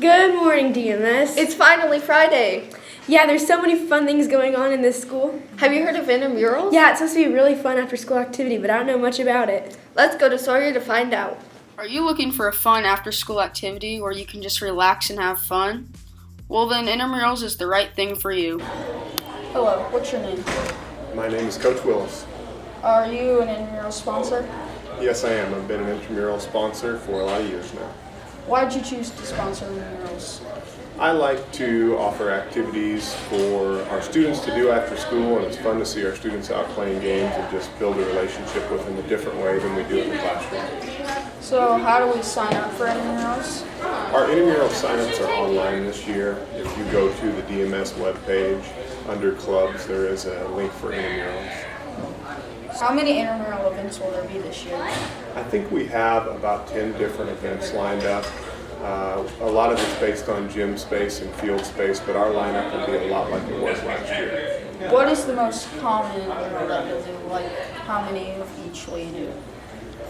Good morning, DMS. It's finally Friday. Yeah, there's so many fun things going on in this school. Have you heard of intramurals? Yeah, it's supposed to be a really fun after-school activity, but I don't know much about it. Let's go to Sawyer to find out. Are you looking for a fun after-school activity where you can just relax and have fun? Well, then intramurals is the right thing for you. Hello, what's your name? My name is Coach Willis. Are you an intramural sponsor? Yes, I am. I've been an intramural sponsor for a lot of years now. Why did you choose to sponsor intramurals? I like to offer activities for our students to do after school, and it's fun to see our students out playing games and just build a relationship with them a different way than we do in the classroom. So how do we sign up for intramurals? Our intramural signups are online this year. If you go to the DMS webpage, under clubs, there is a link for intramurals. How many intramural events will there be this year? I think we have about 10 different events lined up. A lot of it's based on gym space and field space, but our lineup will be a lot like it was last year. What is the most common intramural that you'll do? Like, how many of each will you do?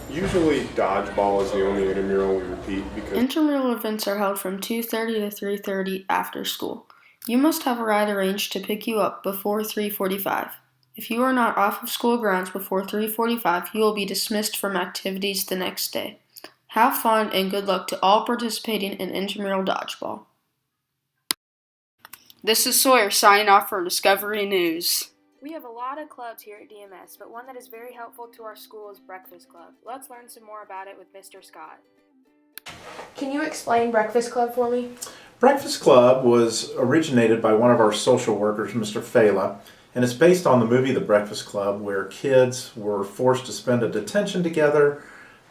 Usually dodgeball is the only intramural we repeat because Intramural events are held from 2:30 to 3:30 after school. You must have a ride arranged to pick you up before 3:45. If you are not off of school grounds before 3:45, you will be dismissed from activities the next day. Have fun and good luck to all participating in intramural dodgeball. This is Sawyer signing off for Discovery News. We have a lot of clubs here at DMS, but one that is very helpful to our school is Breakfast Club. Let's learn some more about it with Mr. Scott. Can you explain Breakfast Club for me? Breakfast Club was originated by one of our social workers, Mr. Fela, and it's based on the movie The Breakfast Club, where kids were forced to spend a detention together,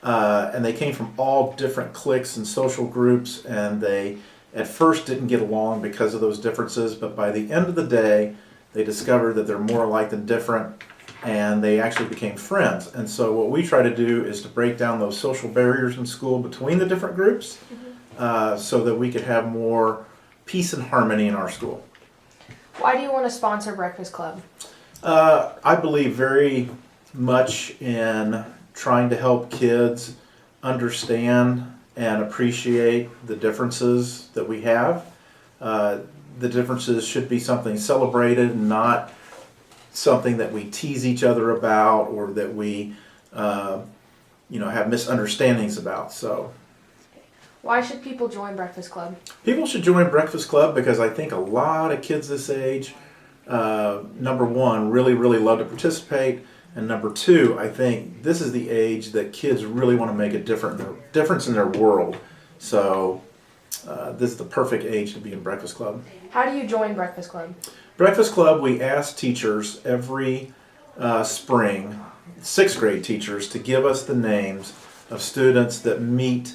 and they came from all different cliques and social groups, and they at first didn't get along because of those differences, but by the end of the day, they discovered that they're more alike than different, and they actually became friends. And so what we try to do is to break down those social barriers in school between the different groups, so that we could have more peace and harmony in our school. Why do you want to sponsor Breakfast Club? I believe very much in trying to help kids understand and appreciate the differences that we have. The differences should be something celebrated and not something that we tease each other about or that we have misunderstandings about. So Why should people join Breakfast Club? people should join Breakfast Club because I think a lot of kids this age, number one, really love to participate. And number two, I think this is the age that kids really want to make a difference in their world. So this is the perfect age to be in Breakfast Club. How do you join Breakfast Club? Breakfast Club, we ask teachers every spring, 6th grade teachers, to give us the names of students that meet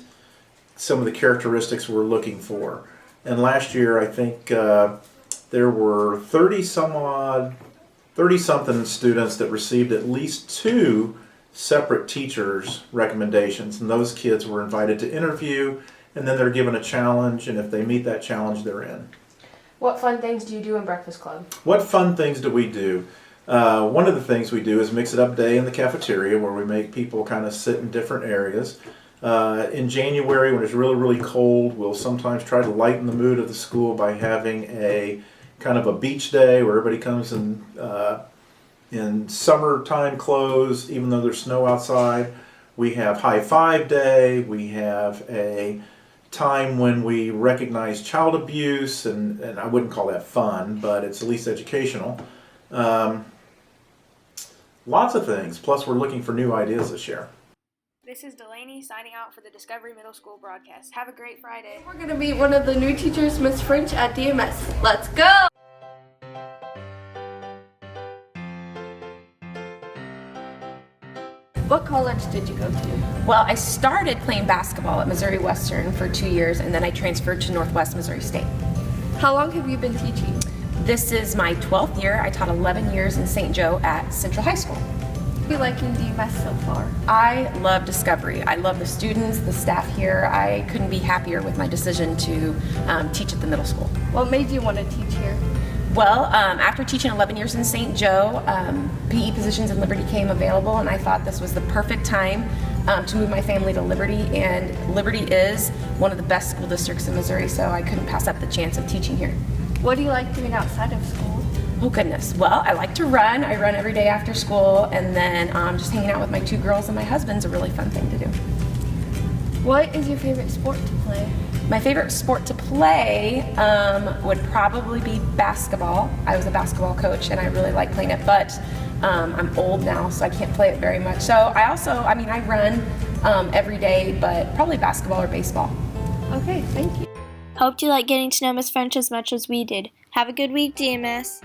some of the characteristics we're looking for. And last year, I think there were 30-something students that received at least 2 separate teachers' recommendations. And those kids were invited to interview, and then they're given a challenge, and if they meet that challenge, they're in. What fun things do you do in Breakfast Club? What fun things do we do? One of the things we do is Mix It Up Day in the cafeteria, where we make people kind of sit in different areas. In January, when it's really cold, we'll sometimes try to lighten the mood of the school by having a kind of a beach day where everybody comes in summertime clothes, even though there's snow outside. We have High Five Day. We have a time when we recognize child abuse, and I wouldn't call that fun, but it's at least educational. Lots of things. Plus, we're looking for new ideas this year. This is Delaney signing out for the Discovery Middle School broadcast. Have a great Friday. We're going to meet one of the new teachers, Miss French at DMS. Let's go! What college did you go to? Well, I started playing basketball at Missouri Western for 2 years, and then I transferred to Northwest Missouri State. How long have you been teaching? This is my 12th year. I taught 11 years in St. Joe at Central High School. What are you liking DMS so far? I love Discovery. I love the students, the staff here. I couldn't be happier with my decision to teach at the middle school. What made you want to teach here? Well, after teaching 11 years in St. Joe, PE positions in Liberty came available, and I thought this was the perfect time to move my family to Liberty, and Liberty is one of the best school districts in Missouri, so I couldn't pass up the chance of teaching here. What do you like doing outside of school? Oh goodness, well, I like to run. I run every day after school, and then just hanging out with my 2 girls and my husband's a really fun thing to do. What is your favorite sport to play? My favorite sport to play would probably be basketball. I was a basketball coach and I really like playing it, but I'm old now, so I can't play it very much. So I run every day, but probably basketball or baseball. Okay, thank you. Hoped you liked getting to know Miss French as much as we did. Have a good week, DMS.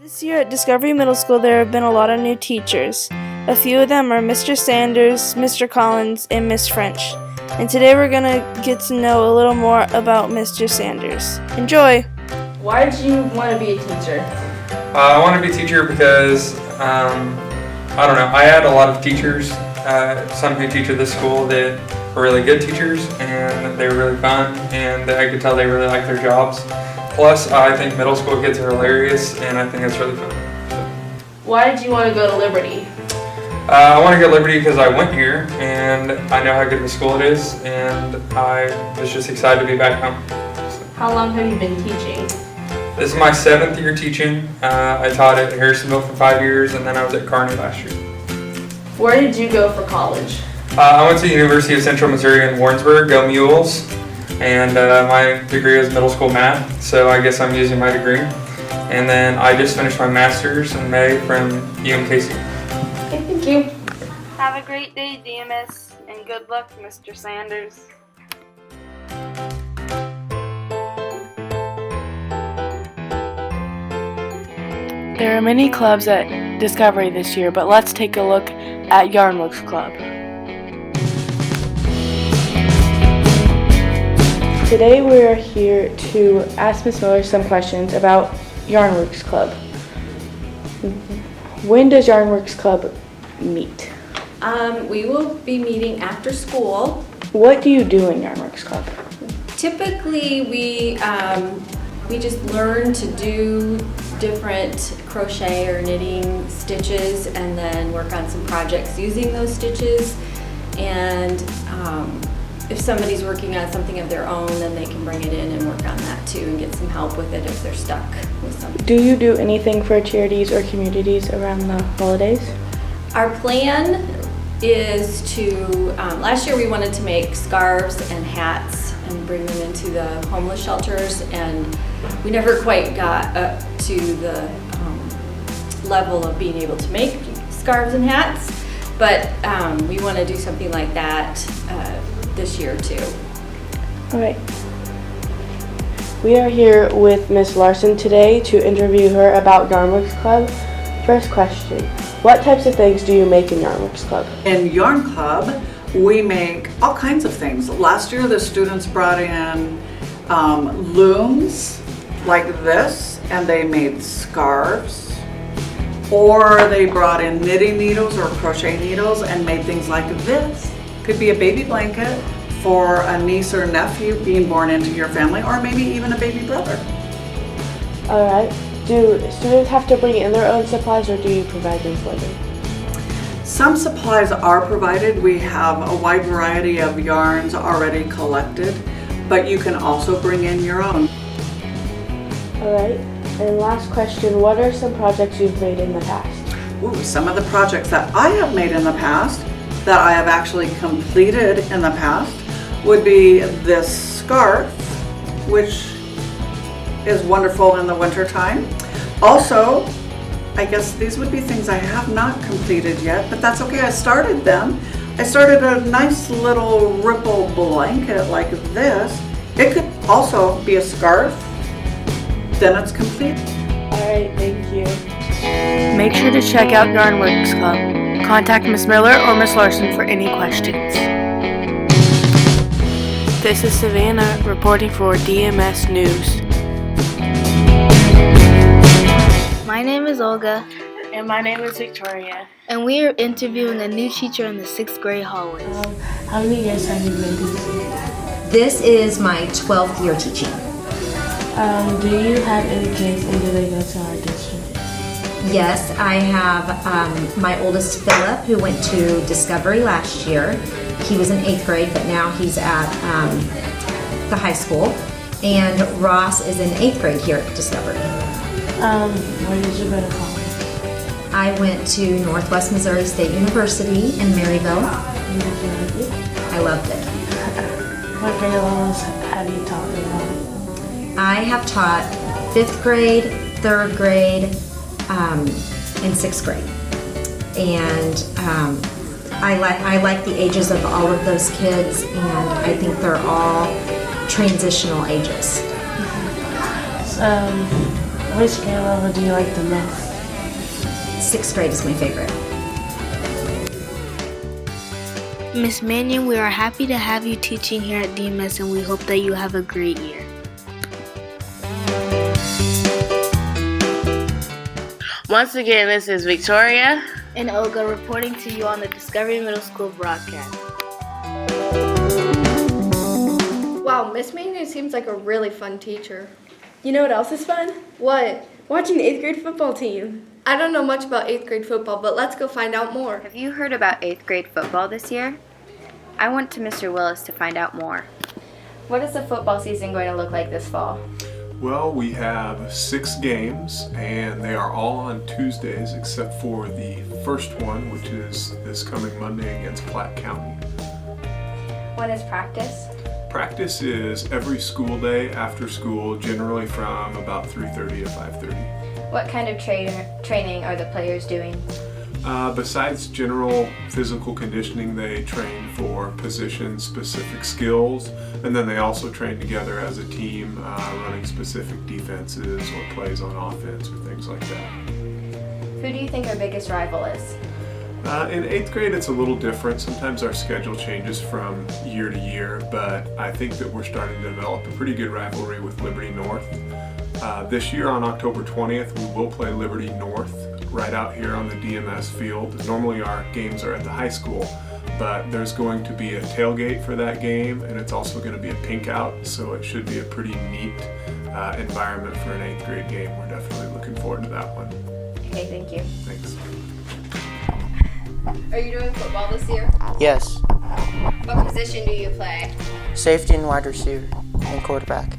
This year at Discovery Middle School, there have been a lot of new teachers. A few of them are Mr. Sanders, Mr. Collins, and Miss French. And today we're going to get to know a little more about Mr. Sanders. Enjoy! Why did you want to be a teacher? I want to be a teacher because, I don't know, I had a lot of teachers, some who teach at this school that were really good teachers and they were really fun and I could tell they really liked their jobs. Plus, I think middle school kids are hilarious and I think it's really fun. Why did you want to go to Liberty? I want to go to Liberty because I went here and I know how good of a school it is and I was just excited to be back home. How long have you been teaching? This is my 7th year teaching. I taught at Harrisonville for 5 years and then I was at Kearney last year. Where did you go for college? I went to the University of Central Missouri in Warrensburg, go Mules, and my degree is middle school math, so I guess I'm using my degree. And then I just finished my master's in May from UMKC. Okay, thank you. Have a great day, DMS, and good luck, Mr. Sanders. There are many clubs at Discovery this year, but let's take a look at Yarnworks Club. Today we are here to ask Ms. Miller some questions about Yarnworks Club. When does Yarnworks Club meet? We will be meeting after school. What do you do in Yarnworks Club? Typically, we just learn to do different crochet or knitting stitches and then work on some projects using those stitches. And if somebody's working on something of their own, then they can bring it in and work on that too and get some help with it if they're stuck with something. Do you do anything for charities or communities around the holidays? Our plan is to, last year we wanted to make scarves and hats and bring them into the homeless shelters, and we never quite got up to the level of being able to make scarves and hats, but we want to do something like that this year too. All right. We are here with Miss Larson today to interview her about Yarnworks Club. First question, what types of things do you make in Yarnworks Club? In Yarn Club, we make all kinds of things. Last year, the students brought in looms like this, and they made scarves. Or they brought in knitting needles or crochet needles and made things like this. Could be a baby blanket for a niece or nephew being born into your family, or maybe even a baby brother. All right. Do students have to bring in their own supplies, or do you provide them for them? Some supplies are provided. We have a wide variety of yarns already collected, but you can also bring in your own. All right. And last question, what are some projects you've made in the past? Ooh, some of the projects that I have made in the past, that I have actually completed in the past, would be this scarf, which is wonderful in the winter time. Also, I guess these would be things I have not completed yet, but that's okay, I started them. I started a nice little ripple blanket like this. It could also be a scarf, then it's complete. All right, thank you. Make sure to check out Yarnworks Club. Contact Miss Miller or Miss Larson for any questions. This is Savannah reporting for DMS News. My name is Olga. And my name is Victoria. And we are interviewing a new teacher in the 6th grade hallways. How many years have you been teaching? This is my 12th year teaching. Do you have any kids and do they go to our district? Yes, I have my oldest Philip, who went to Discovery last year. He was in 8th grade, but now he's at the high school. And Ross is in 8th grade here at Discovery. Where did you go to college? I went to Northwest Missouri State University in Maryville. Did you like it? I loved it. What grade levels have you taught them? I have taught 5th grade, 3rd grade, and 6th grade. And I like the ages of all of those kids, and I think they're all transitional ages. Which grade level do you like the most? 6th grade is my favorite. Miss Mannion, we are happy to have you teaching here at DMS, and we hope that you have a great year. Once again, this is Victoria and Olga reporting to you on the Discovery Middle School broadcast. Wow, Miss Mannion seems like a really fun teacher. You know what else is fun? What? Watching the 8th grade football team. I don't know much about 8th grade football, but let's go find out more. Have you heard about 8th grade football this year? I went to Mr. Willis to find out more. What is the football season going to look like this fall? Well, we have 6 games, and they are all on Tuesdays except for the first one, which is this coming Monday against Platte County. When is practice? Practice is every school day after school, generally from about 3:30 to 5:30. What kind of training are the players doing? Besides general physical conditioning, they train for position-specific skills, and then they also train together as a team, running specific defenses or plays on offense or things like that. Who do you think our biggest rival is? In 8th grade, it's a little different. Sometimes our schedule changes from year to year, but I think that we're starting to develop a pretty good rivalry with Liberty North. This year on October 20th, we will play Liberty North right out here on the DMS field. Normally our games are at the high school, but there's going to be a tailgate for that game, and it's also going to be a pink out, so it should be a pretty neat environment for an 8th grade game. We're definitely looking forward to that one. Okay, thank you. Thanks. Are you doing football this year? Yes. What position do you play? Safety and wide receiver and quarterback.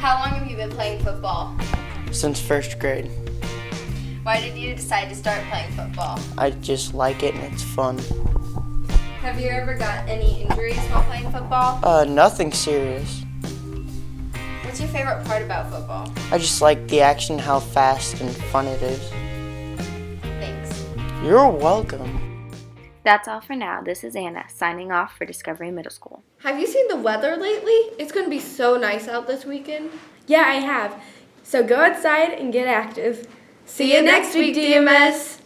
How long have you been playing football? Since 1st grade. Why did you decide to start playing football? I just like it and it's fun. Have you ever got any injuries while playing football? Nothing serious. What's your favorite part about football? I just like the action, how fast and fun it is. Thanks. You're welcome. That's all for now. This is Anna, signing off for Discovery Middle School. Have you seen the weather lately? It's going to be so nice out this weekend. Yeah, I have. So go outside and get active. See you next week, DMS.